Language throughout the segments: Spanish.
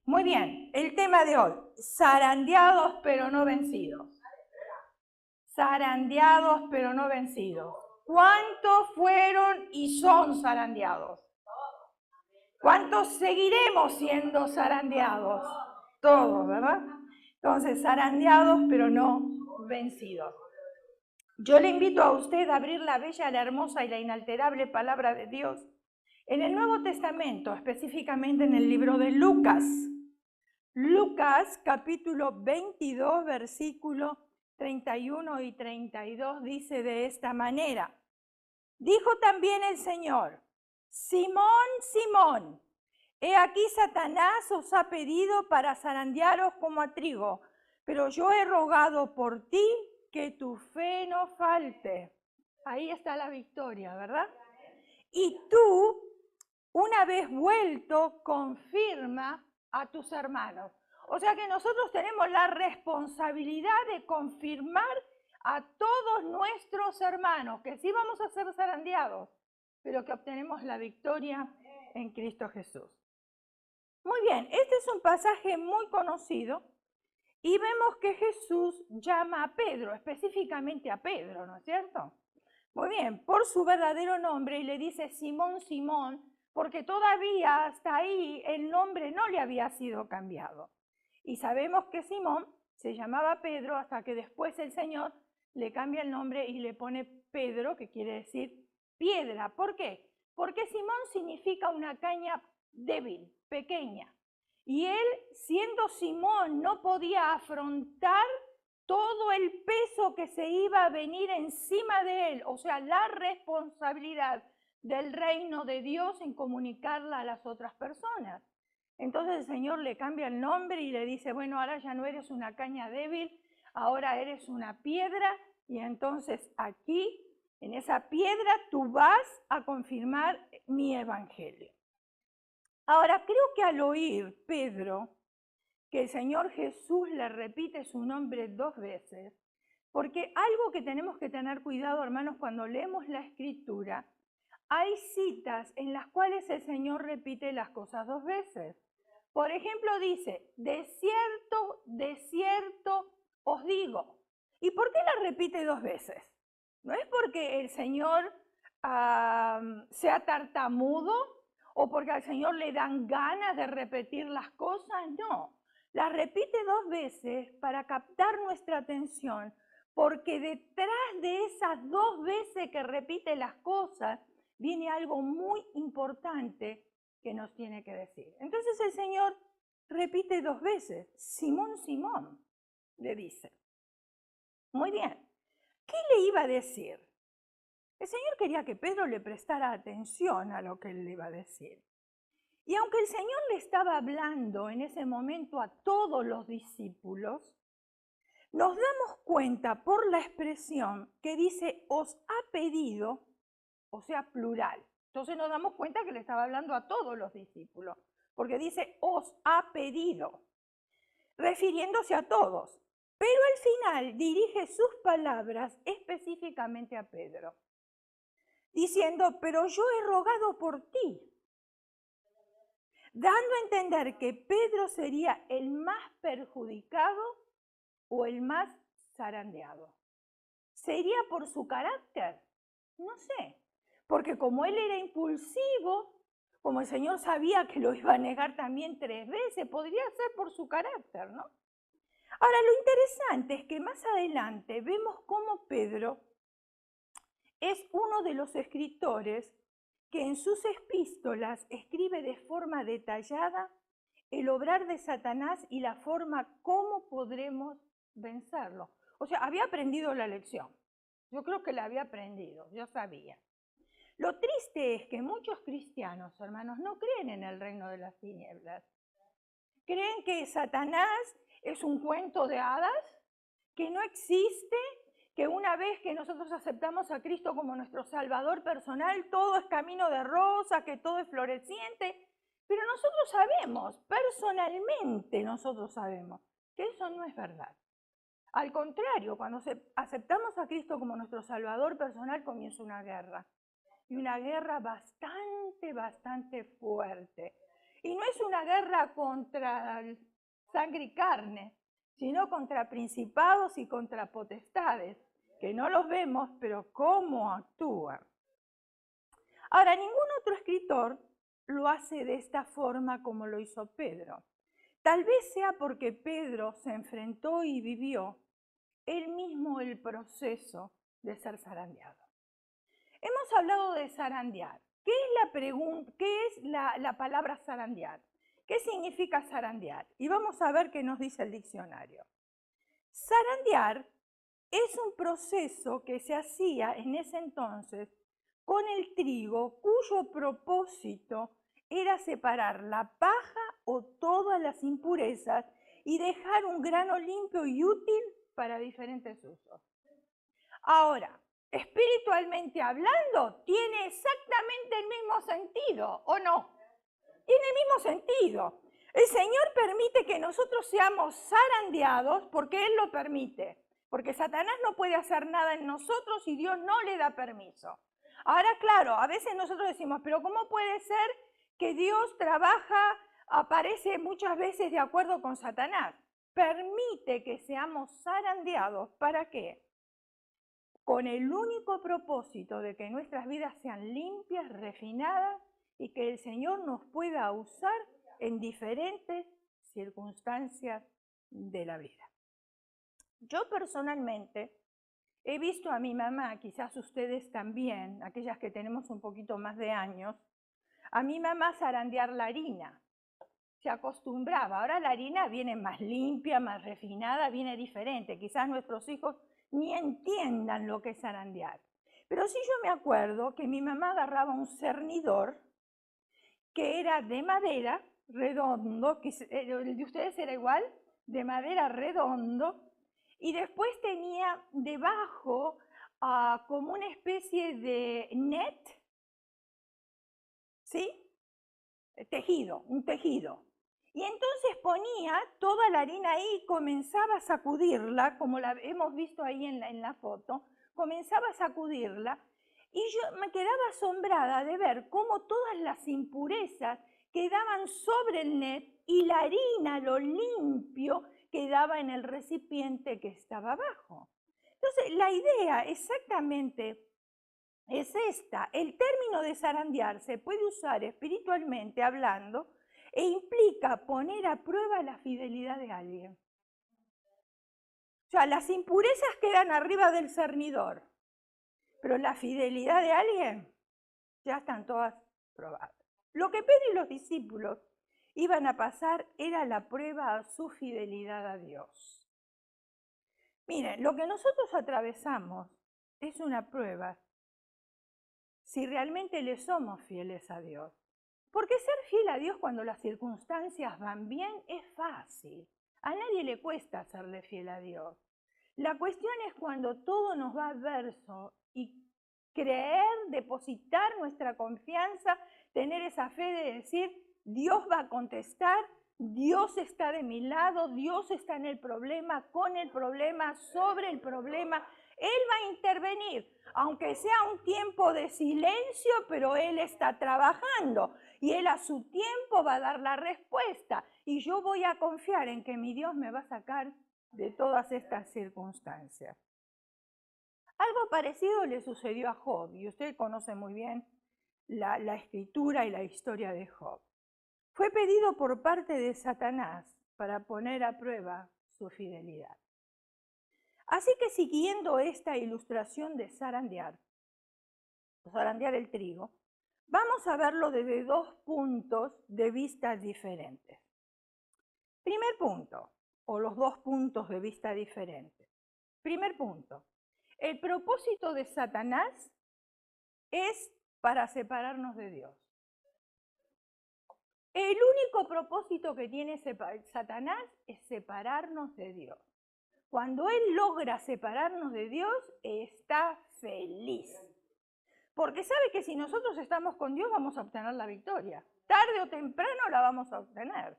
Muy bien, el tema de hoy, zarandeados pero no vencidos. Zarandeados pero no vencidos. ¿Cuántos fueron y son zarandeados? ¿Cuántos seguiremos siendo zarandeados? Todos, ¿verdad? Entonces, zarandeados pero no vencidos. Yo le invito a usted a abrir la bella, la hermosa y la inalterable palabra de Dios en el Nuevo Testamento, específicamente en el libro de Lucas. Lucas capítulo 22, versículo 31 y 32 dice de esta manera: dijo también el Señor, Simón, Simón, he aquí Satanás os ha pedido para zarandearos como a trigo, pero yo he rogado por ti que tu fe no falte. Ahí está la victoria, ¿verdad? Y tú, una vez vuelto, confirma a tus hermanos. O sea que nosotros tenemos la responsabilidad de confirmar a todos nuestros hermanos que sí vamos a ser zarandeados, pero que obtenemos la victoria en Cristo Jesús. Muy bien, este es un pasaje muy conocido y vemos que Jesús llama a Pedro, específicamente a Pedro, ¿no es cierto? Muy bien, por su verdadero nombre y le dice Simón, Simón, porque todavía hasta ahí el nombre no le había sido cambiado. Y sabemos que Simón se llamaba Pedro hasta que después el Señor le cambia el nombre y le pone Pedro, que quiere decir piedra. ¿Por qué? Porque Simón significa una caña débil, pequeña. Y él, siendo Simón, no podía afrontar todo el peso que se iba a venir encima de él, o sea, la responsabilidad del reino de Dios en comunicarla a las otras personas. Entonces el Señor le cambia el nombre y le dice, bueno, ahora ya no eres una caña débil, ahora eres una piedra, y entonces aquí, en esa piedra, tú vas a confirmar mi evangelio. Ahora, creo que al oír Pedro que el Señor Jesús le repite su nombre 2 veces, porque algo que tenemos que tener cuidado, hermanos, cuando leemos la Escritura, hay citas en las cuales el Señor repite las cosas 2 veces. Por ejemplo, dice, de cierto os digo. ¿Y por qué la repite 2 veces? No es porque el Señor sea tartamudo o porque al Señor le dan ganas de repetir las cosas, no. La repite 2 veces para captar nuestra atención, porque detrás de esas 2 veces que repite las cosas, viene algo muy importante que nos tiene que decir. Entonces el Señor repite 2 veces, Simón, Simón, le dice. Muy bien, ¿qué le iba a decir? El Señor quería que Pedro le prestara atención a lo que él le iba a decir. Y aunque el Señor le estaba hablando en ese momento a todos los discípulos, nos damos cuenta por la expresión que dice os ha pedido, o sea, plural. Entonces nos damos cuenta que le estaba hablando a todos los discípulos, porque dice os ha pedido, refiriéndose a todos. Pero al final dirige sus palabras específicamente a Pedro, diciendo, pero yo he rogado por ti, dando a entender que Pedro sería el más perjudicado o el más zarandeado. ¿Sería por su carácter? No sé, porque como él era impulsivo, como el Señor sabía que lo iba a negar también 3 veces, podría ser por su carácter, ¿no? Ahora, lo interesante es que más adelante vemos cómo Pedro es uno de los escritores que en sus epístolas escribe de forma detallada el obrar de Satanás y la forma cómo podremos vencerlo. O sea, había aprendido la lección. Yo creo que la había aprendido, yo sabía. Lo triste es que muchos cristianos, hermanos, no creen en el reino de las tinieblas. Creen que Satanás es un cuento de hadas, que no existe, que una vez que nosotros aceptamos a Cristo como nuestro Salvador personal, todo es camino de rosa, que todo es floreciente. Pero nosotros sabemos, personalmente nosotros sabemos, que eso no es verdad. Al contrario, cuando aceptamos a Cristo como nuestro Salvador personal, comienza una guerra. Y una guerra bastante fuerte. Y no es una guerra contra sangre y carne, sino contra principados y contra potestades, que no los vemos, pero cómo actúan. Ahora, ningún otro escritor lo hace de esta forma como lo hizo Pedro. Tal vez sea porque Pedro se enfrentó y vivió él mismo el proceso de ser zarandeado. Hemos hablado de zarandear. ¿Qué es la palabra zarandear? ¿Qué significa zarandear? Y vamos a ver qué nos dice el diccionario. Zarandear es un proceso que se hacía en ese entonces con el trigo, cuyo propósito era separar la paja o todas las impurezas y dejar un grano limpio y útil para diferentes usos. Ahora, espiritualmente hablando, tiene exactamente el mismo sentido, ¿o no? Tiene el mismo sentido. El Señor permite que nosotros seamos zarandeados porque Él lo permite. Porque Satanás no puede hacer nada en nosotros y Dios no le da permiso. Ahora, claro, a veces nosotros decimos, pero ¿cómo puede ser que Dios aparece muchas veces de acuerdo con Satanás? Permite que seamos zarandeados. ¿Para qué? Con el único propósito de que nuestras vidas sean limpias, refinadas y que el Señor nos pueda usar en diferentes circunstancias de la vida. Yo personalmente he visto a mi mamá, quizás ustedes también, aquellas que tenemos un poquito más de años, a mi mamá zarandear la harina. Se acostumbraba, ahora la harina viene más limpia, más refinada, viene diferente. Quizás nuestros hijos ni entiendan lo que es zarandear. Pero sí yo me acuerdo que mi mamá agarraba un cernidor que era de madera, redondo, que el de ustedes era igual, de madera redondo, y después tenía debajo como una especie de net, ¿sí? Tejido, un tejido. Y entonces ponía toda la harina ahí y comenzaba a sacudirla, como la hemos visto ahí en la foto, comenzaba a sacudirla, y yo me quedaba asombrada de ver cómo todas las impurezas quedaban sobre el net y la harina, lo limpio, quedaba en el recipiente que estaba abajo. Entonces, la idea exactamente es esta. El término de zarandear se puede usar espiritualmente hablando e implica poner a prueba la fidelidad de alguien. O sea, las impurezas quedan arriba del cernidor, pero la fidelidad de alguien ya están todas probadas. Lo que Pedro y los discípulos iban a pasar era la prueba a su fidelidad a Dios. Miren, lo que nosotros atravesamos es una prueba si realmente le somos fieles a Dios. Porque ser fiel a Dios cuando las circunstancias van bien es fácil. A nadie le cuesta serle fiel a Dios. La cuestión es cuando todo nos va adverso y creer, depositar nuestra confianza, tener esa fe de decir, Dios va a contestar, Dios está de mi lado, Dios está en el problema, con el problema, sobre el problema. Él va a intervenir, aunque sea un tiempo de silencio, pero Él está trabajando y Él a su tiempo va a dar la respuesta. Y yo voy a confiar en que mi Dios me va a sacar de todas estas circunstancias. Algo parecido le sucedió a Job, y usted conoce muy bien la escritura y la historia de Job. Fue pedido por parte de Satanás para poner a prueba su fidelidad. Así que siguiendo esta ilustración de zarandear el trigo, vamos a verlo desde dos puntos de vista diferentes. Primer punto, o los dos puntos de vista diferentes. Primer punto, el propósito de Satanás es para separarnos de Dios. El único propósito que tiene Satanás es separarnos de Dios. Cuando él logra separarnos de Dios, está feliz. Porque sabe que si nosotros estamos con Dios vamos a obtener la victoria. Tarde o temprano la vamos a obtener.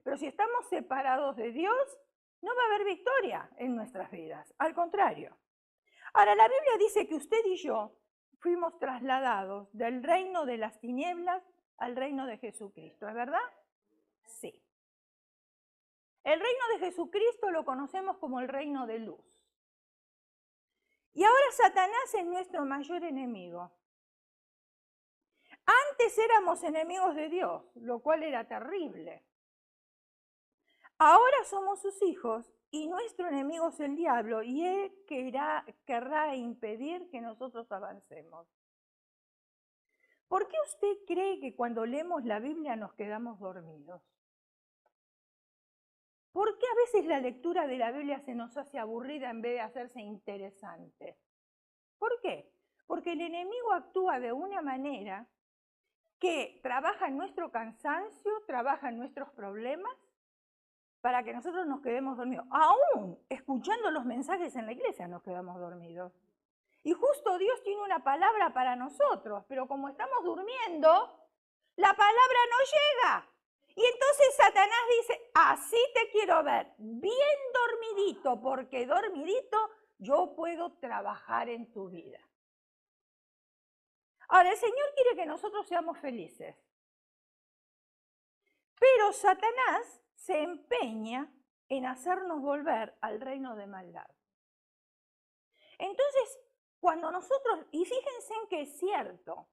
Pero si estamos separados de Dios, no va a haber victoria en nuestras vidas. Al contrario. Ahora, la Biblia dice que usted y yo fuimos trasladados del reino de las tinieblas al reino de Jesucristo. ¿Es verdad? Sí. El reino de Jesucristo lo conocemos como el reino de luz. Y ahora Satanás es nuestro mayor enemigo. Antes éramos enemigos de Dios, lo cual era terrible. Ahora somos sus hijos y nuestro enemigo es el diablo y él querrá impedir que nosotros avancemos. ¿Por qué usted cree que cuando leemos la Biblia nos quedamos dormidos? ¿Por qué a veces la lectura de la Biblia se nos hace aburrida en vez de hacerse interesante? ¿Por qué? Porque el enemigo actúa de una manera que trabaja en nuestro cansancio, trabaja en nuestros problemas, para que nosotros nos quedemos dormidos. Aún escuchando los mensajes en la iglesia nos quedamos dormidos. Y justo Dios tiene una palabra para nosotros, pero como estamos durmiendo, la palabra no llega. Y entonces Satanás dice, así te quiero ver, bien dormidito, porque dormidito yo puedo trabajar en tu vida. Ahora, el Señor quiere que nosotros seamos felices. Pero Satanás se empeña en hacernos volver al reino de maldad. Entonces, cuando nosotros, y fíjense en que es cierto,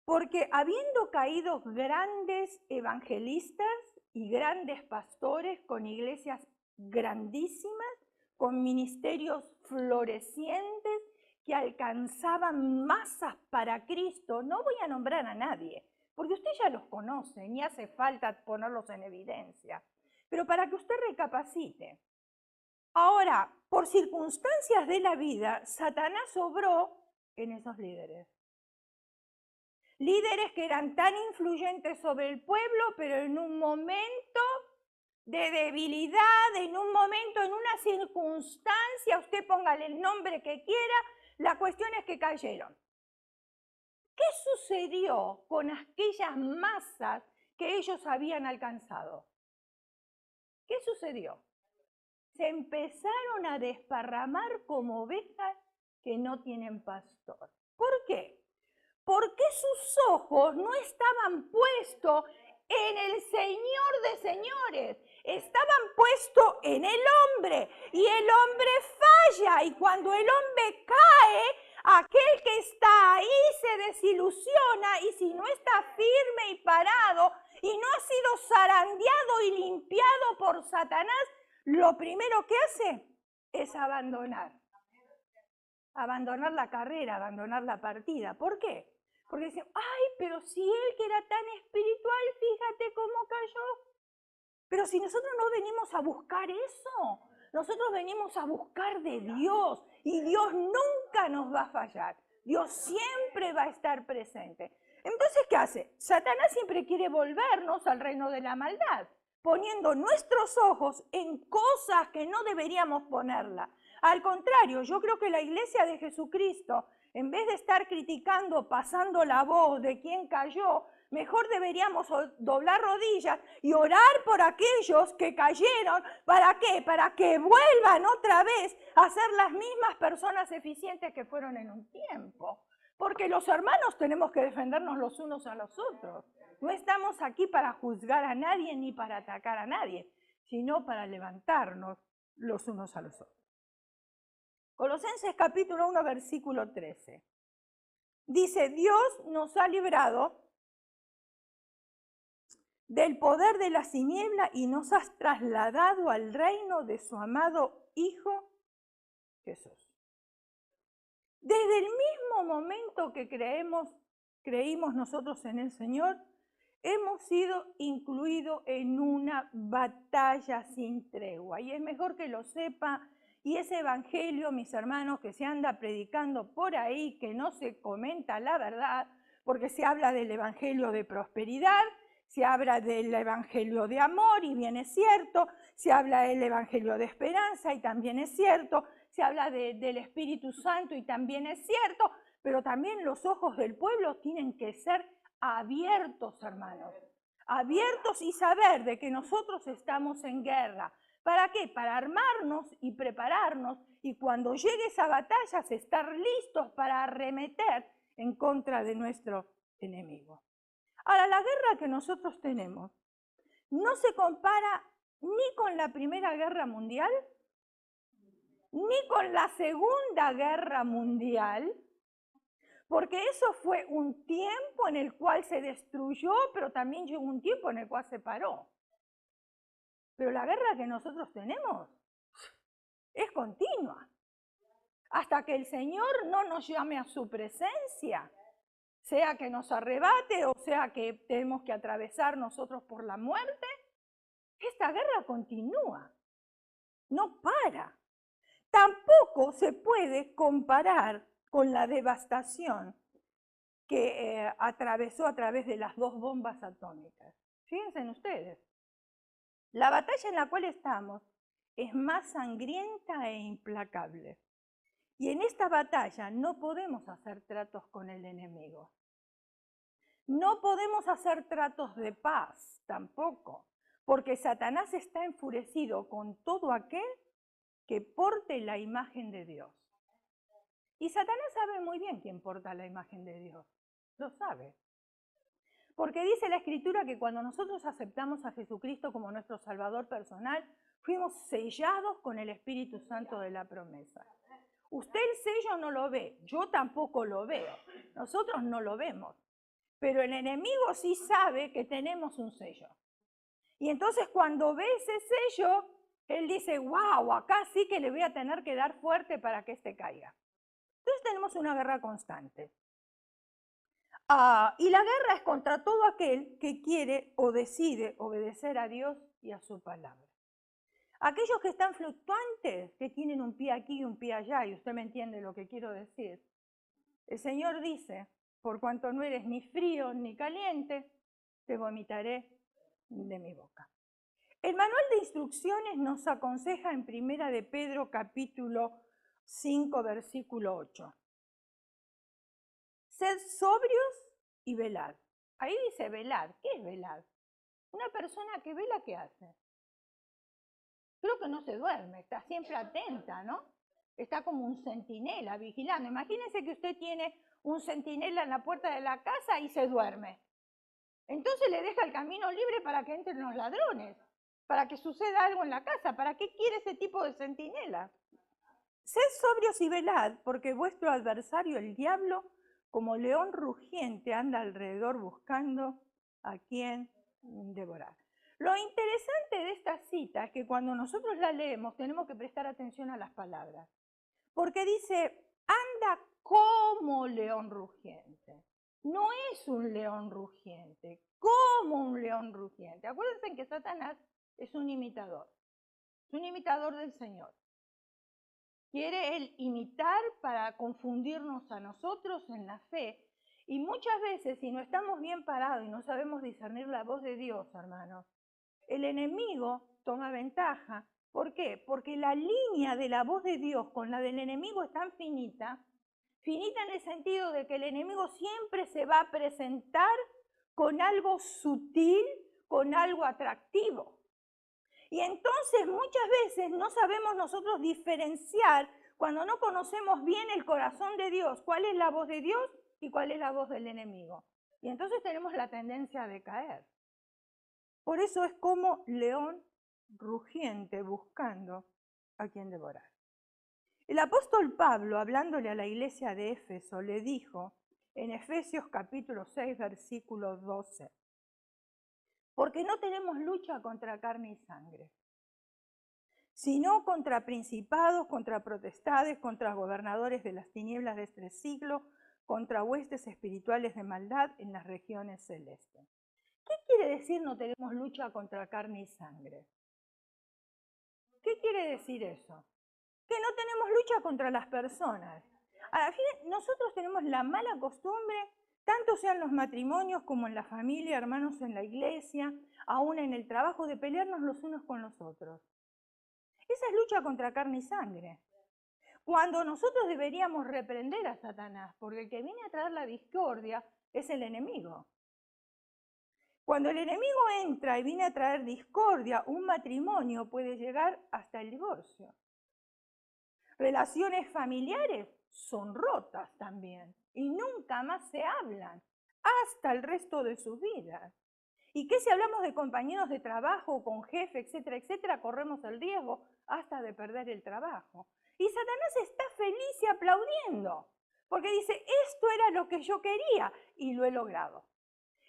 porque habiendo caído grandes evangelistas y grandes pastores con iglesias grandísimas, con ministerios florecientes que alcanzaban masas para Cristo, no voy a nombrar a nadie, porque usted ya los conoce, ni hace falta ponerlos en evidencia, pero para que usted recapacite. Ahora, por circunstancias de la vida, Satanás obró en esos líderes. Líderes que eran tan influyentes sobre el pueblo, pero en un momento de debilidad, en un momento, en una circunstancia, usted póngale el nombre que quiera, la cuestión es que cayeron. ¿Qué sucedió con aquellas masas que ellos habían alcanzado? ¿Qué sucedió? Se empezaron a desparramar como ovejas que no tienen pastor. ¿Por qué? Porque sus ojos no estaban puestos en el Señor de señores, estaban puestos en el hombre, y el hombre falla, y cuando el hombre cae, aquel que está ahí se desilusiona, y si no está firme y parado, y no ha sido zarandeado y limpiado por Satanás, lo primero que hace es abandonar la carrera, abandonar la partida. ¿Por qué? Porque dicen, ay, pero si él que era tan espiritual, fíjate cómo cayó. Pero si nosotros no venimos a buscar eso, nosotros venimos a buscar de Dios, y Dios nunca nos va a fallar. Dios siempre va a estar presente. Entonces, ¿qué hace? Satanás siempre quiere volvernos al reino de la maldad, poniendo nuestros ojos en cosas que no deberíamos ponerla. Al contrario, yo creo que la iglesia de Jesucristo, en vez de estar criticando, pasando la voz de quién cayó, mejor deberíamos doblar rodillas y orar por aquellos que cayeron. ¿Para qué? Para que vuelvan otra vez a ser las mismas personas eficientes que fueron en un tiempo. Porque los hermanos tenemos que defendernos los unos a los otros. No estamos aquí para juzgar a nadie ni para atacar a nadie, sino para levantarnos los unos a los otros. Colosenses capítulo 1, versículo 13. Dice, Dios nos ha librado del poder de la tiniebla y nos ha trasladado al reino de su amado Hijo Jesús. Desde el mismo momento que creímos nosotros en el Señor, hemos sido incluidos en una batalla sin tregua. Y es mejor que lo sepa. Y ese evangelio, mis hermanos, que se anda predicando por ahí, que no se comenta la verdad, porque se habla del evangelio de prosperidad, se habla del evangelio de amor, y bien es cierto, se habla del evangelio de esperanza, y también es cierto, se habla del Espíritu Santo, y también es cierto, pero también los ojos del pueblo tienen que ser abiertos, hermanos, abiertos, y saber de que nosotros estamos en guerra. ¿Para qué? Para armarnos y prepararnos, y cuando llegue esa batalla, estar listos para arremeter en contra de nuestro enemigo. Ahora, la guerra que nosotros tenemos no se compara ni con la Primera Guerra Mundial, ni con la Segunda Guerra Mundial, porque eso fue un tiempo en el cual se destruyó, pero también llegó un tiempo en el cual se paró. Pero la guerra que nosotros tenemos es continua. Hasta que el Señor no nos llame a su presencia, sea que nos arrebate o sea que tenemos que atravesar nosotros por la muerte, esta guerra continúa, no para. Tampoco se puede comparar con la devastación que atravesó a través de las 2 bombas atómicas. Fíjense en ustedes, la batalla en la cual estamos es más sangrienta e implacable. Y en esta batalla no podemos hacer tratos con el enemigo. No podemos hacer tratos de paz tampoco, porque Satanás está enfurecido con todo aquel que porte la imagen de Dios. Y Satanás sabe muy bien quién porta la imagen de Dios, lo sabe. Porque dice la Escritura que cuando nosotros aceptamos a Jesucristo como nuestro Salvador personal, fuimos sellados con el Espíritu Santo de la promesa. Usted el sello no lo ve, yo tampoco lo veo, nosotros no lo vemos, pero el enemigo sí sabe que tenemos un sello. Y entonces cuando ve ese sello, él dice, wow, acá sí que le voy a tener que dar fuerte para que este caiga. Entonces tenemos una guerra constante. Y la guerra es contra todo aquel que quiere o decide obedecer a Dios y a su palabra. Aquellos que están fluctuantes, que tienen un pie aquí y un pie allá, y usted me entiende lo que quiero decir. El Señor dice, por cuanto no eres ni frío ni caliente, te vomitaré de mi boca. El manual de instrucciones nos aconseja en 1 de Pedro capítulo 5, versículo 8. Sed sobrios y velad. Ahí dice velad. ¿Qué es velad? Una persona que vela, ¿qué hace? Creo que no se duerme, está siempre atenta, ¿no? Está como un centinela vigilando. Imagínense que usted tiene un centinela en la puerta de la casa y se duerme. Entonces le deja el camino libre para que entren los ladrones, para que suceda algo en la casa. ¿Para qué quiere ese tipo de centinela? Sed sobrios y velad, porque vuestro adversario, el diablo, como león rugiente, anda alrededor buscando a quien devorar. Lo interesante de esta cita es que cuando nosotros la leemos tenemos que prestar atención a las palabras, porque dice, anda como león rugiente. No es un león rugiente, como un león rugiente. Acuérdense que Satanás es un imitador del Señor. Quiere él imitar para confundirnos a nosotros en la fe. Y muchas veces, si no estamos bien parados y no sabemos discernir la voz de Dios, hermanos, el enemigo toma ventaja. ¿Por qué? Porque la línea de la voz de Dios con la del enemigo es tan finita en el sentido de que el enemigo siempre se va a presentar con algo sutil, con algo atractivo. Y entonces muchas veces no sabemos nosotros diferenciar cuando no conocemos bien el corazón de Dios, cuál es la voz de Dios y cuál es la voz del enemigo. Y entonces tenemos la tendencia de caer. Por eso es como león rugiente buscando a quien devorar. El apóstol Pablo, hablándole a la iglesia de Éfeso, le dijo en Efesios capítulo 6, versículo 12, porque no tenemos lucha contra carne y sangre, sino contra principados, contra potestades, contra gobernadores de las tinieblas de este siglo, contra huestes espirituales de maldad en las regiones celestes. ¿Qué quiere decir no tenemos lucha contra carne y sangre? ¿Qué quiere decir eso? Que no tenemos lucha contra las personas. Al fin, nosotros tenemos la mala costumbre, tanto sea en los matrimonios como en la familia, hermanos en la iglesia, aún en el trabajo, de pelearnos los unos con los otros. Esa es lucha contra carne y sangre. Cuando nosotros deberíamos reprender a Satanás, porque el que viene a traer la discordia es el enemigo. Cuando el enemigo entra y viene a traer discordia, un matrimonio puede llegar hasta el divorcio. Relaciones familiares son rotas también y nunca más se hablan hasta el resto de sus vidas. ¿Y qué si hablamos de compañeros de trabajo, con jefe, etcétera, etcétera? Corremos el riesgo hasta de perder el trabajo. Y Satanás está feliz y aplaudiendo, porque dice, esto era lo que yo quería y lo he logrado.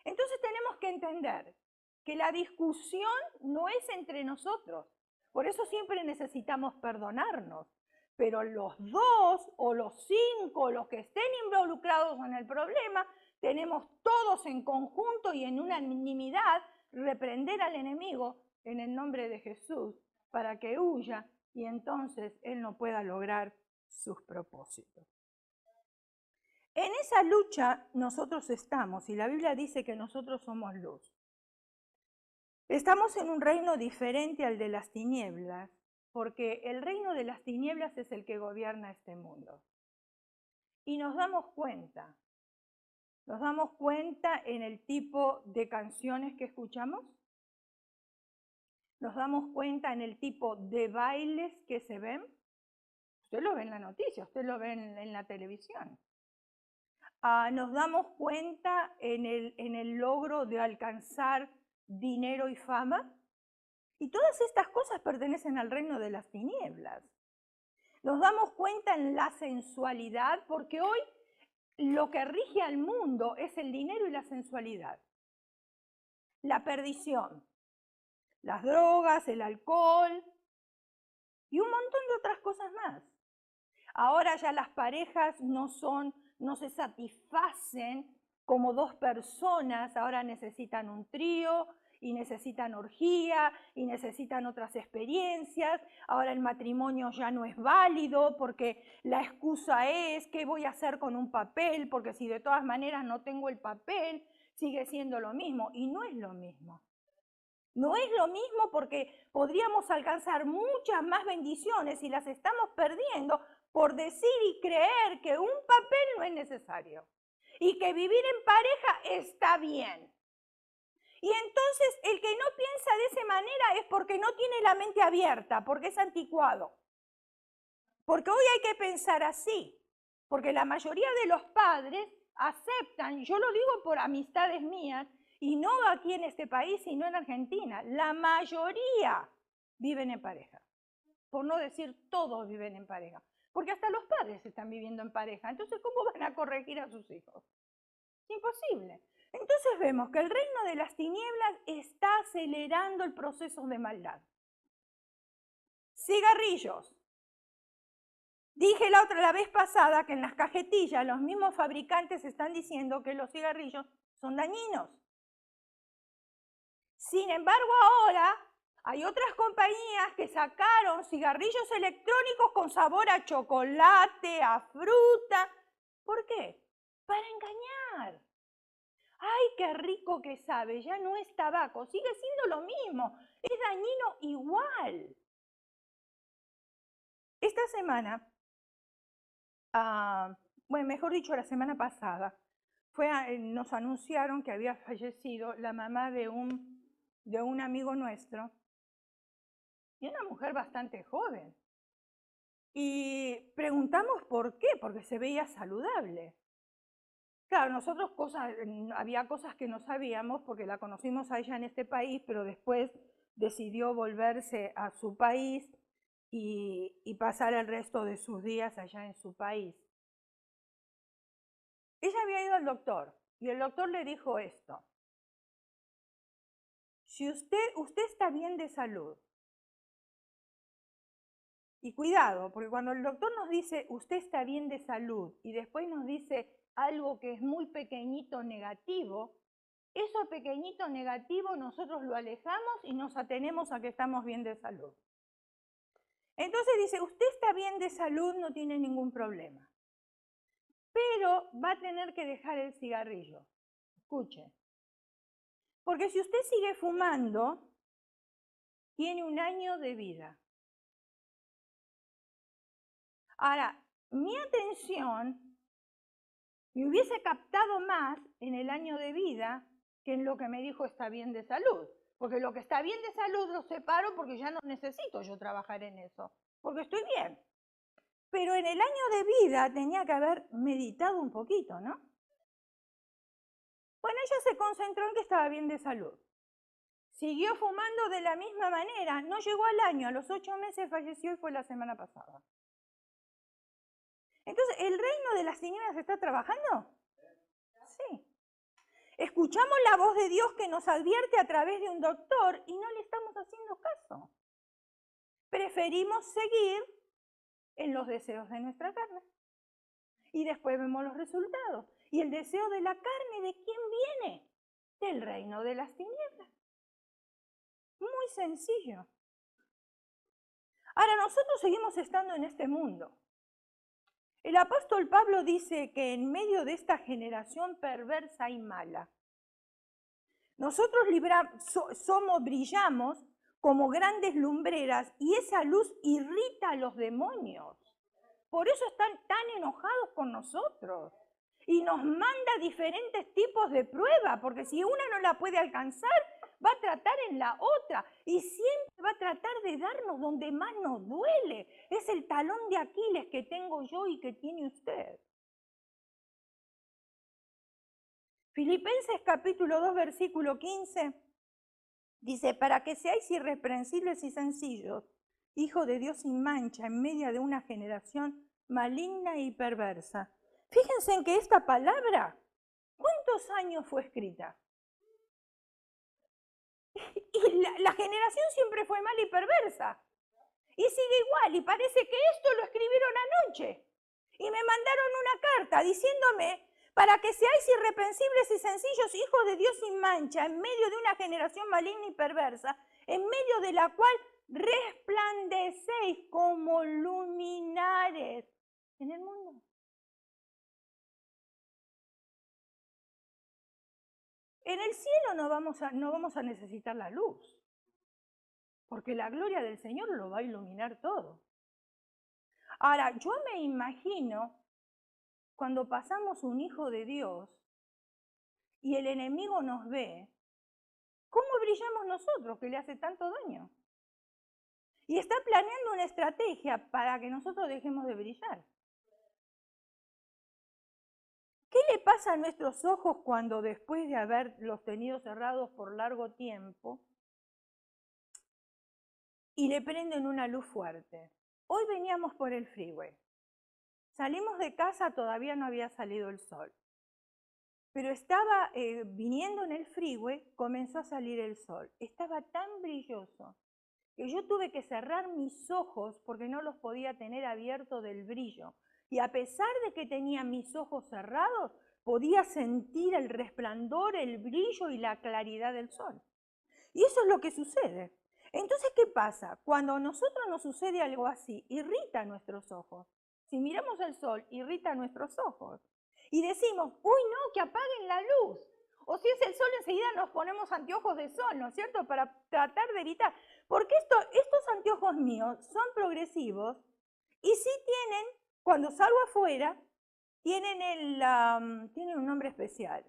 Entonces tenemos que entender que la discusión no es entre nosotros. Por eso siempre necesitamos perdonarnos. Pero los 2 o los 5 o los que estén involucrados en el problema, tenemos todos en conjunto y en unanimidad reprender al enemigo en el nombre de Jesús para que huya y entonces él no pueda lograr sus propósitos. En esa lucha nosotros estamos, y la Biblia dice que nosotros somos luz. Estamos en un reino diferente al de las tinieblas, porque el reino de las tinieblas es el que gobierna este mundo. Y nos damos cuenta en el tipo de canciones que escuchamos, nos damos cuenta en el tipo de bailes que se ven. Usted lo ve en la noticia, usted lo ve en la televisión. Nos damos cuenta en el logro de alcanzar dinero y fama. Y todas estas cosas pertenecen al reino de las tinieblas. Nos damos cuenta en la sensualidad, porque hoy lo que rige al mundo es el dinero y la sensualidad. La perdición, las drogas, el alcohol y un montón de otras cosas más. Ahora ya las parejas no se satisfacen como 2 personas, ahora necesitan un trío y necesitan orgía y necesitan otras experiencias. Ahora el matrimonio ya no es válido porque la excusa es ¿qué voy a hacer con un papel? Porque si de todas maneras no tengo el papel, sigue siendo lo mismo. Y no es lo mismo. No es lo mismo porque podríamos alcanzar muchas más bendiciones y las estamos perdiendo por decir y creer que un papel no es necesario y que vivir en pareja está bien. Y entonces el que no piensa de esa manera es porque no tiene la mente abierta, porque es anticuado. Porque hoy hay que pensar así, porque la mayoría de los padres aceptan, yo lo digo por amistades mías, y no aquí en este país, sino en Argentina, la mayoría viven en pareja. Por no decir todos viven en pareja. Porque hasta los padres están viviendo en pareja. Entonces, ¿cómo van a corregir a sus hijos? Es imposible. Entonces vemos que el reino de las tinieblas está acelerando el proceso de maldad. Cigarrillos. Dije la vez pasada que en las cajetillas los mismos fabricantes están diciendo que los cigarrillos son dañinos. Sin embargo, ahora hay otras compañías que sacaron cigarrillos electrónicos con sabor a chocolate, a fruta. ¿Por qué? Para engañar. ¡Ay, qué rico que sabe! Ya no es tabaco, sigue siendo lo mismo, es dañino igual. Esta semana, bueno, mejor dicho, la semana pasada, nos anunciaron que había fallecido la mamá de un amigo nuestro, y una mujer bastante joven. Y preguntamos por qué, porque se veía saludable. Claro, nosotros había cosas que no sabíamos porque la conocimos a ella en este país, pero después decidió volverse a su país y pasar el resto de sus días allá en su país. Ella había ido al doctor y el doctor le dijo esto: si usted está bien de salud, y cuidado, porque cuando el doctor nos dice usted está bien de salud y después nos dice algo que es muy pequeñito negativo, eso pequeñito negativo nosotros lo alejamos y nos atenemos a que estamos bien de salud. Entonces dice, usted está bien de salud, no tiene ningún problema, pero va a tener que dejar el cigarrillo. Escuche, porque si usted sigue fumando, tiene 1 año de vida. Ahora, mi atención me hubiese captado más en el año de vida que en lo que me dijo está bien de salud. Porque lo que está bien de salud lo separo porque ya no necesito yo trabajar en eso, porque estoy bien. Pero en el año de vida tenía que haber meditado un poquito, ¿no? Bueno, ella se concentró en que estaba bien de salud. Siguió fumando de la misma manera, no llegó al año, a los 8 meses falleció y fue la semana pasada. Entonces, ¿el reino de las tinieblas está trabajando? Sí. Escuchamos la voz de Dios que nos advierte a través de un doctor y no le estamos haciendo caso. Preferimos seguir en los deseos de nuestra carne. Y después vemos los resultados. ¿Y el deseo de la carne de quién viene? Del reino de las tinieblas. Muy sencillo. Ahora, nosotros seguimos estando en este mundo. El apóstol Pablo dice que en medio de esta generación perversa y mala, nosotros brillamos como grandes lumbreras y esa luz irrita a los demonios. Por eso están tan enojados con nosotros. Y nos manda diferentes tipos de pruebas, porque si una no la puede alcanzar, va a tratar en la otra. Y siempre va a tratar de darnos donde más nos duele. Es el talón de Aquiles que tengo yo y que tiene usted. Filipenses capítulo 2, versículo 15, dice, para que seáis irreprensibles y sencillos, hijo de Dios sin mancha, en medio de una generación maligna y perversa. Fíjense en que esta palabra, ¿cuántos años fue escrita? Y la generación siempre fue mala y perversa. Y sigue igual, y parece que esto lo escribieron anoche. Y me mandaron una carta diciéndome, para que seáis irreprensibles y sencillos, hijos de Dios sin mancha, en medio de una generación maligna y perversa, en medio de la cual resplandecéis como luminares en el mundo. En el cielo no vamos a necesitar la luz, porque la gloria del Señor lo va a iluminar todo. Ahora, yo me imagino cuando pasamos un hijo de Dios y el enemigo nos ve, ¿cómo brillamos nosotros que le hace tanto daño? Y está planeando una estrategia para que nosotros dejemos de brillar. ¿Qué le pasa a nuestros ojos cuando después de haberlos tenido cerrados por largo tiempo y le prenden una luz fuerte? Hoy veníamos por el freeway. Salimos de casa, todavía no había salido el sol. Pero estaba viniendo en el freeway, comenzó a salir el sol. Estaba tan brilloso que yo tuve que cerrar mis ojos porque no los podía tener abiertos del brillo. Y a pesar de que tenía mis ojos cerrados, podía sentir el resplandor, el brillo y la claridad del sol. Y eso es lo que sucede. Entonces, ¿qué pasa? Cuando a nosotros nos sucede algo así, irrita nuestros ojos. Si miramos el sol, irrita nuestros ojos. Y decimos, uy, no, que apaguen la luz. O si es el sol, enseguida nos ponemos anteojos de sol, ¿no es cierto? Para tratar de evitar. Porque estos anteojos míos son progresivos y sí tienen, cuando salgo afuera, tienen un nombre especial.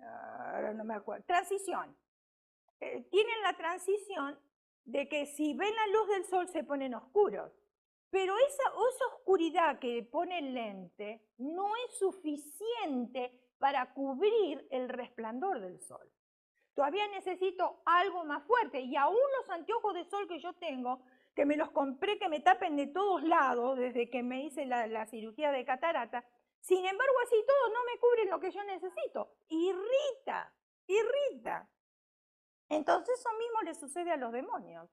Ahora no me acuerdo. Transición. Tienen la transición de que si ven la luz del sol se ponen oscuros. Pero esa oscuridad que pone el lente no es suficiente para cubrir el resplandor del sol. Todavía necesito algo más fuerte y aún los anteojos de sol que yo tengo, que me los compré, que me tapen de todos lados desde que me hice la cirugía de catarata, sin embargo así todo no me cubren lo que yo necesito. Irrita, irrita. Entonces eso mismo le sucede a los demonios.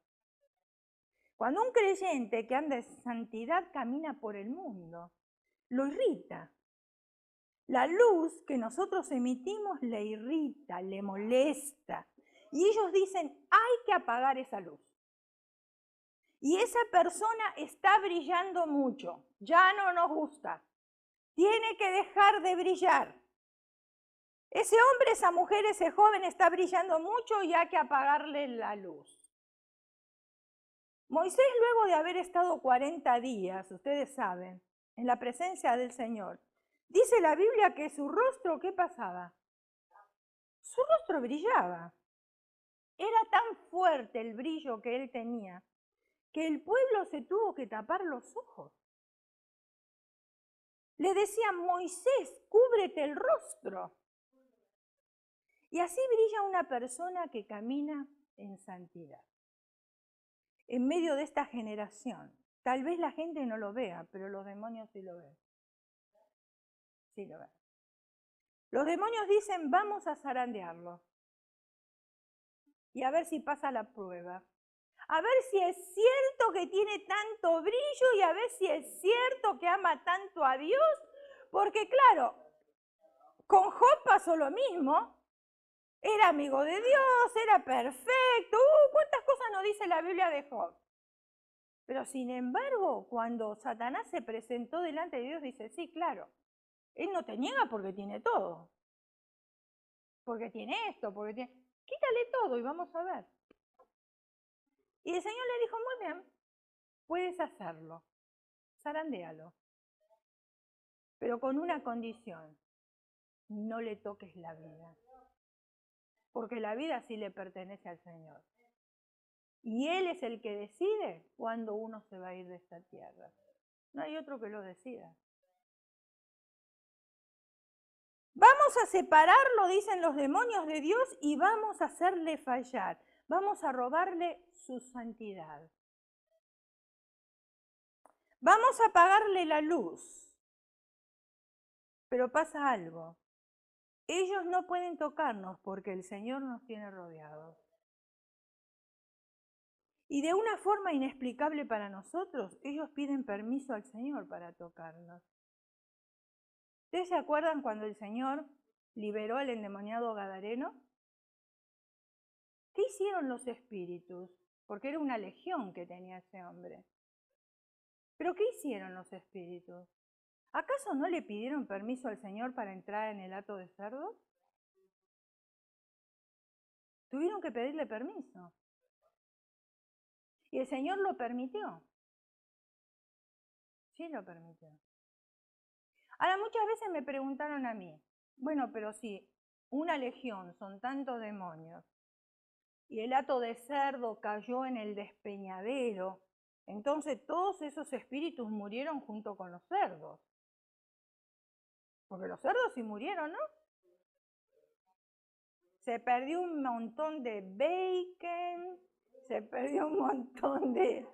Cuando un creyente que anda en santidad camina por el mundo, lo irrita. La luz que nosotros emitimos le irrita, le molesta. Y ellos dicen, hay que apagar esa luz. Y esa persona está brillando mucho, ya no nos gusta. Tiene que dejar de brillar. Ese hombre, esa mujer, ese joven está brillando mucho y hay que apagarle la luz. Moisés, luego de haber estado 40 días, ustedes saben, en la presencia del Señor, dice la Biblia que su rostro, ¿qué pasaba? Su rostro brillaba. Era tan fuerte el brillo que él tenía que el pueblo se tuvo que tapar los ojos. Le decían, Moisés, cúbrete el rostro. Y así brilla una persona que camina en santidad. En medio de esta generación, tal vez la gente no lo vea, pero los demonios sí lo ven. Sí lo ven. Los demonios dicen, vamos a zarandearlo. Y a ver si pasa la prueba. A ver si es cierto que tiene tanto brillo y a ver si es cierto que ama tanto a Dios. Porque claro, con Job pasó lo mismo. Era amigo de Dios, era perfecto. ¿Cuántas cosas nos dice la Biblia de Job? Pero sin embargo, cuando Satanás se presentó delante de Dios, dice, sí, claro, él no te niega porque tiene todo. Porque tiene esto, porque tiene... Quítale todo y vamos a ver. Y el Señor le dijo, muy bien, puedes hacerlo, zarandéalo. Pero con una condición, no le toques la vida. Porque la vida sí le pertenece al Señor. Y Él es el que decide cuándo uno se va a ir de esta tierra. No hay otro que lo decida. Vamos a separarlo, dicen los demonios de Dios, y vamos a hacerle fallar. Vamos a robarle su santidad. Vamos a apagarle la luz. Pero pasa algo. Ellos no pueden tocarnos porque el Señor nos tiene rodeados. Y de una forma inexplicable para nosotros, ellos piden permiso al Señor para tocarnos. ¿Ustedes se acuerdan cuando el Señor liberó al endemoniado gadareno? ¿Qué hicieron los espíritus? Porque era una legión que tenía ese hombre. ¿Pero qué hicieron los espíritus? ¿Acaso no le pidieron permiso al Señor para entrar en el hato de cerdos? Tuvieron que pedirle permiso. Y el Señor lo permitió. Sí lo permitió. Ahora, muchas veces me preguntaron a mí, bueno, pero si una legión son tantos demonios y el hato de cerdo cayó en el despeñadero, entonces todos esos espíritus murieron junto con los cerdos. Porque los cerdos sí murieron, ¿no? Se perdió un montón de bacon, se perdió un montón de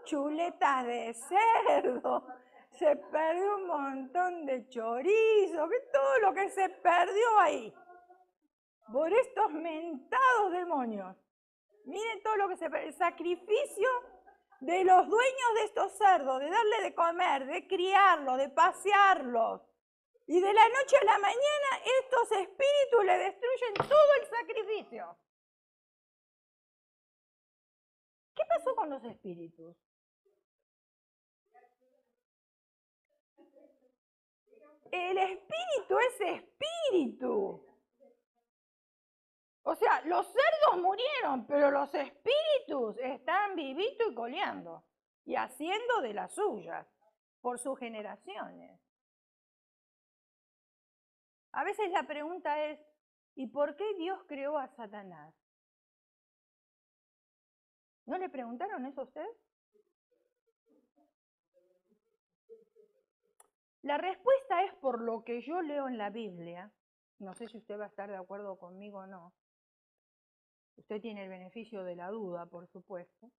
chuletas de cerdo, se perdió un montón de chorizo, que todo lo que se perdió ahí. Por estos mentados demonios. Miren todo lo que se perdió. El sacrificio de los dueños de estos cerdos, de darle de comer, de criarlos, de pasearlos. Y de la noche a la mañana estos espíritus le destruyen todo el sacrificio. ¿Qué pasó con los espíritus? El espíritu es espíritu. O sea, los cerdos murieron, pero los espíritus están vivitos y coleando y haciendo de las suyas por sus generaciones. A veces la pregunta es, ¿y por qué Dios creó a Satanás? ¿No le preguntaron eso a usted? La respuesta es por lo que yo leo en la Biblia. No sé si usted va a estar de acuerdo conmigo o no. Usted tiene el beneficio de la duda, por supuesto.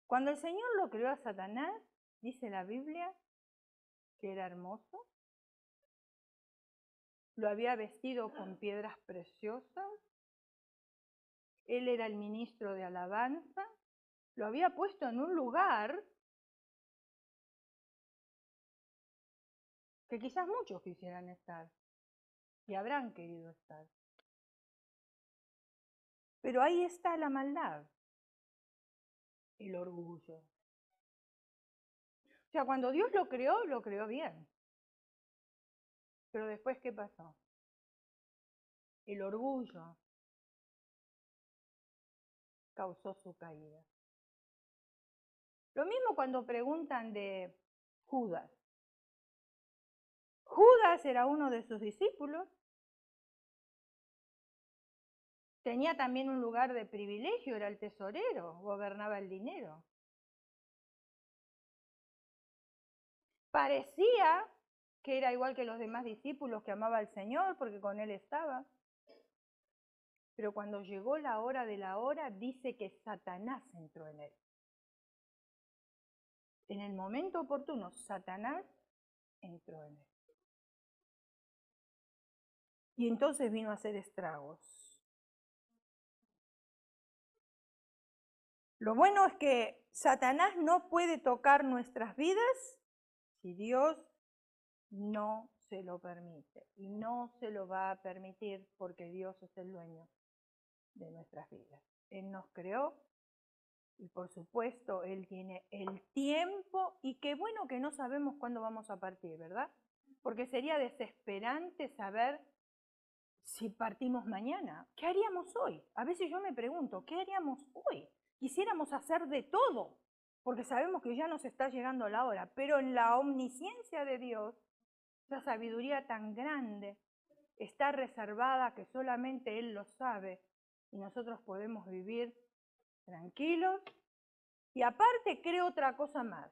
Cuando el Señor lo creó a Satanás, dice la Biblia que era hermoso, lo había vestido con piedras preciosas, él era el ministro de alabanza, lo había puesto en un lugar que quizás muchos quisieran estar y habrán querido estar. Pero ahí está la maldad, el orgullo. O sea, cuando Dios lo creó bien. Pero después, ¿qué pasó? El orgullo causó su caída. Lo mismo cuando preguntan de Judas. Judas era uno de sus discípulos. Tenía también un lugar de privilegio, era el tesorero, gobernaba el dinero. Parecía que era igual que los demás discípulos, que amaba al Señor porque con él estaba. Pero cuando llegó la hora de la hora, dice que Satanás entró en él. En el momento oportuno, Satanás entró en él. Y entonces vino a hacer estragos. Lo bueno es que Satanás no puede tocar nuestras vidas si Dios no se lo permite. Y no se lo va a permitir porque Dios es el dueño de nuestras vidas. Él nos creó y por supuesto Él tiene el tiempo y qué bueno que no sabemos cuándo vamos a partir, ¿verdad? Porque sería desesperante saber si partimos mañana. ¿Qué haríamos hoy? A veces yo me pregunto, ¿qué haríamos hoy? Quisiéramos hacer de todo, porque sabemos que ya nos está llegando la hora, pero en la omnisciencia de Dios, esa sabiduría tan grande está reservada que solamente Él lo sabe y nosotros podemos vivir tranquilos. Y aparte creo otra cosa más,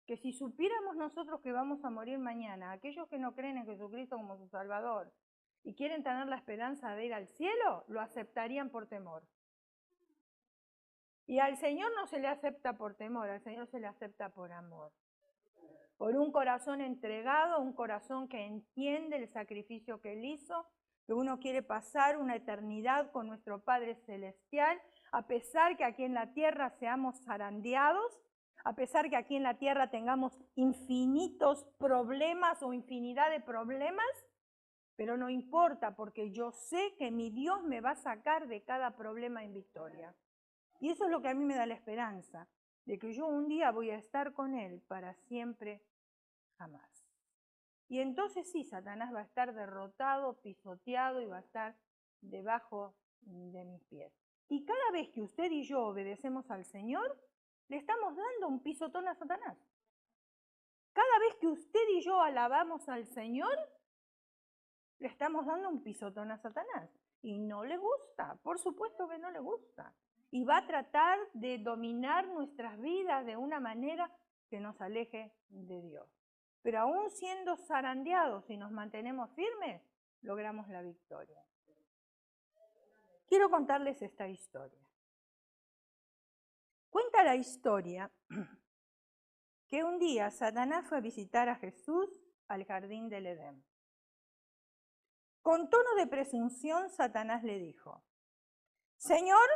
que si supiéramos nosotros que vamos a morir mañana, aquellos que no creen en Jesucristo como su Salvador y quieren tener la esperanza de ir al cielo, lo aceptarían por temor. Y al Señor no se le acepta por temor, al Señor se le acepta por amor. Por un corazón entregado, un corazón que entiende el sacrificio que Él hizo, que uno quiere pasar una eternidad con nuestro Padre Celestial, a pesar que aquí en la tierra seamos zarandeados, a pesar que aquí en la tierra tengamos infinitos problemas o infinidad de problemas, pero no importa porque yo sé que mi Dios me va a sacar de cada problema en victoria. Y eso es lo que a mí me da la esperanza, de que yo un día voy a estar con Él para siempre, jamás. Y entonces sí, Satanás va a estar derrotado, pisoteado y va a estar debajo de mis pies. Y cada vez que usted y yo obedecemos al Señor, le estamos dando un pisotón a Satanás. Cada vez que usted y yo alabamos al Señor, le estamos dando un pisotón a Satanás. Y no le gusta, por supuesto que no le gusta. Y va a tratar de dominar nuestras vidas de una manera que nos aleje de Dios. Pero aún siendo zarandeados y nos mantenemos firmes, logramos la victoria. Quiero contarles esta historia. Cuenta la historia que un día Satanás fue a visitar a Jesús al jardín del Edén. Con tono de presunción, Satanás le dijo: Señor,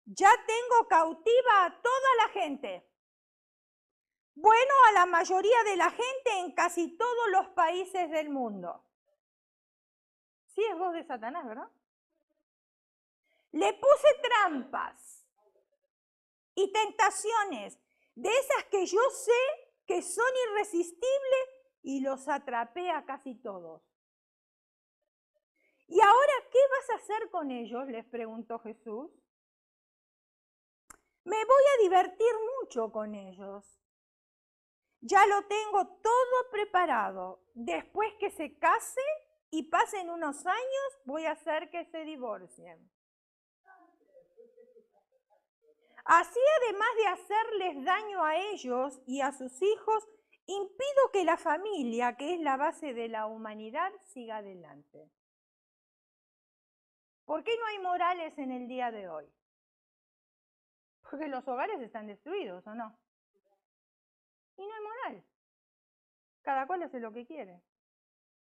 ya tengo cautiva a toda la gente. Bueno, a la mayoría de la gente en casi todos los países del mundo. Sí, es voz de Satanás, ¿verdad? Le puse trampas y tentaciones, de esas que yo sé que son irresistibles, y los atrapé a casi todos. ¿Y ahora qué vas a hacer con ellos?, les preguntó Jesús. Me voy a divertir mucho con ellos. Ya lo tengo todo preparado. Después que se case y pasen unos años, voy a hacer que se divorcien. Así, además de hacerles daño a ellos y a sus hijos, impido que la familia, que es la base de la humanidad, siga adelante. ¿Por qué no hay morales en el día de hoy? Porque los hogares están destruidos, ¿o no? Y no hay moral. Cada cual hace lo que quiere.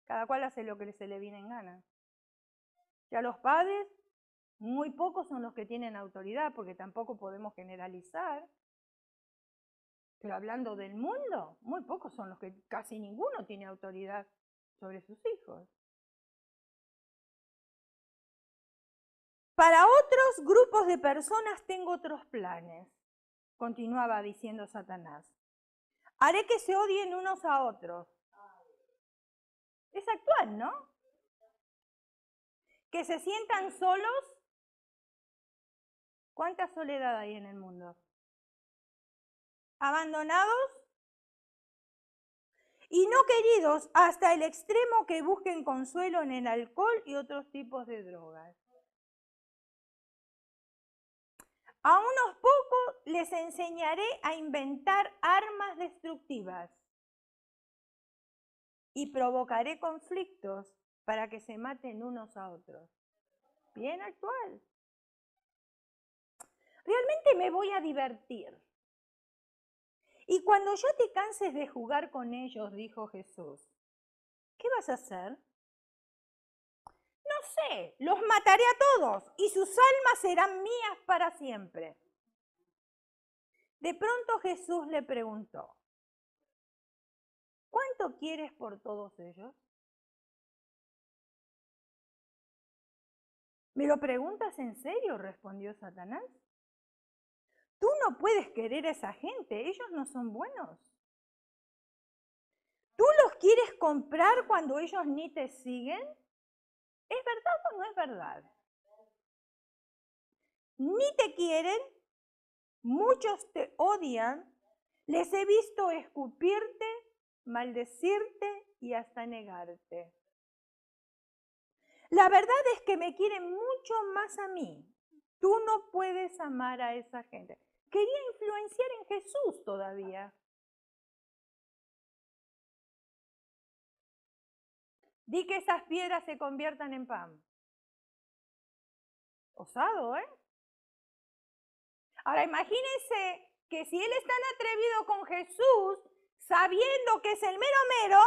Cada cual hace lo que se le viene en gana. Y a los padres, muy pocos son los que tienen autoridad, porque tampoco podemos generalizar. Pero hablando del mundo, muy pocos son los que, casi ninguno tiene autoridad sobre sus hijos. Para otros grupos de personas tengo otros planes, continuaba diciendo Satanás. Haré que se odien unos a otros. Es actual, ¿no? Que se sientan solos. ¿Cuánta soledad hay en el mundo? Abandonados y no queridos hasta el extremo que busquen consuelo en el alcohol y otros tipos de drogas. A unos pocos les enseñaré a inventar armas destructivas y provocaré conflictos para que se maten unos a otros. bien actual. Realmente me voy a divertir. Y cuando ya te canses de jugar con ellos, dijo Jesús, ¿qué vas a hacer? No sé, los mataré a todos y sus almas serán mías para siempre. De pronto Jesús le preguntó, ¿cuánto quieres por todos ellos? ¿Me lo preguntas en serio?, respondió Satanás. Tú no puedes querer a esa gente, ellos no son buenos. ¿Tú los quieres comprar cuando ellos ni te siguen? ¿Es verdad o no es verdad? Ni te quieren, muchos te odian, les he visto escupirte, maldecirte y hasta negarte. La verdad es que me quieren mucho más a mí. Tú no puedes amar a esa gente. Quería influenciar en Jesús todavía. Di que esas piedras se conviertan en pan. Osado, ¿eh? Ahora imagínense que si él es tan atrevido con Jesús, sabiendo que es el mero mero,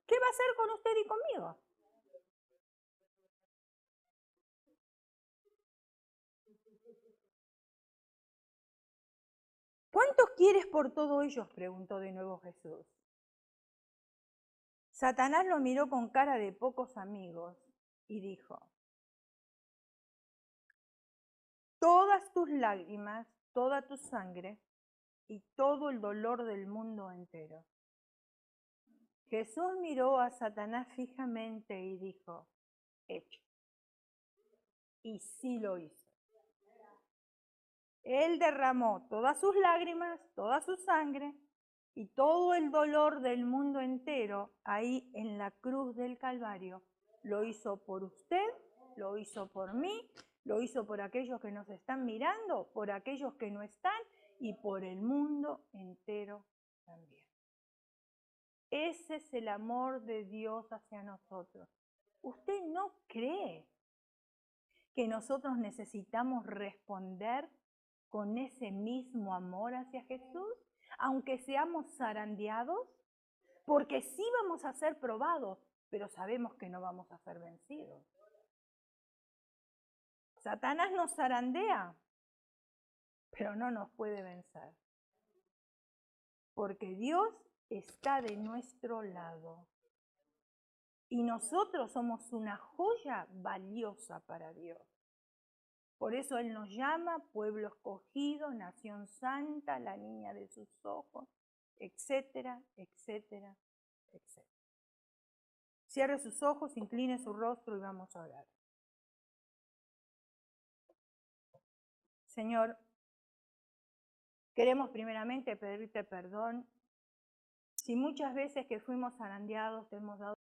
¿qué va a hacer con usted y conmigo? ¿Cuántos quieres por todos ellos?, preguntó de nuevo Jesús. Satanás lo miró con cara de pocos amigos y dijo, todas tus lágrimas, toda tu sangre y todo el dolor del mundo entero. Jesús miró a Satanás fijamente y dijo, hecho. Y sí lo hizo. Él derramó todas sus lágrimas, toda su sangre y todo el dolor del mundo entero ahí en la cruz del Calvario. Lo hizo por usted, lo hizo por mí, lo hizo por aquellos que nos están mirando, por aquellos que no están y por el mundo entero también. Ese es el amor de Dios hacia nosotros. ¿Usted no cree que nosotros necesitamos responder con ese mismo amor hacia Jesús, aunque seamos zarandeados? Porque sí vamos a ser probados, pero sabemos que no vamos a ser vencidos. Satanás nos zarandea, pero no nos puede vencer. Porque Dios está de nuestro lado. Y nosotros somos una joya valiosa para Dios. Por eso Él nos llama pueblo escogido, nación santa, la niña de sus ojos, etcétera, etcétera, etcétera. Cierre sus ojos, incline su rostro y vamos a orar. Señor, queremos primeramente pedirte perdón si muchas veces que fuimos zarandeados te hemos dado